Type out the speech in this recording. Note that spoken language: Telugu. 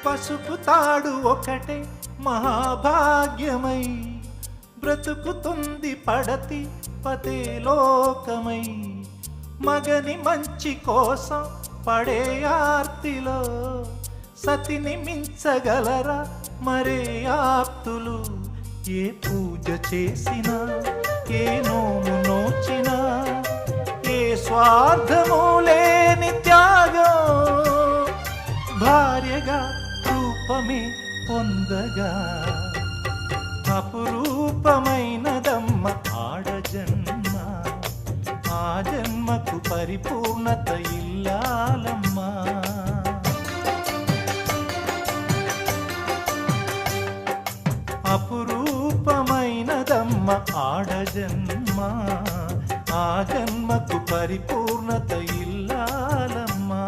పసుపు తాడు ఒకటే మహాభాగ్యమై బ్రతుకుతుంది పడతి పతే లోకమై. మగని మంచి కోసం పడే ఆర్తిలో సతిని మించగలరా మరే ఆప్తులు. ఏ పూజ చేసినా ఏ నోము నోచినా ఏ స్వార్థము లేని త్యాగం భార్యగా రూపమే పొందగా. అపురూపమైనదమ్మ ఆడజన్మ, ఆ జన్మకు పరిపూర్ణత ఇల్లాలమ్మా. అపురూపమైనదమ్మ ఆడజన్మ, ఆ జన్మకు పరిపూర్ణత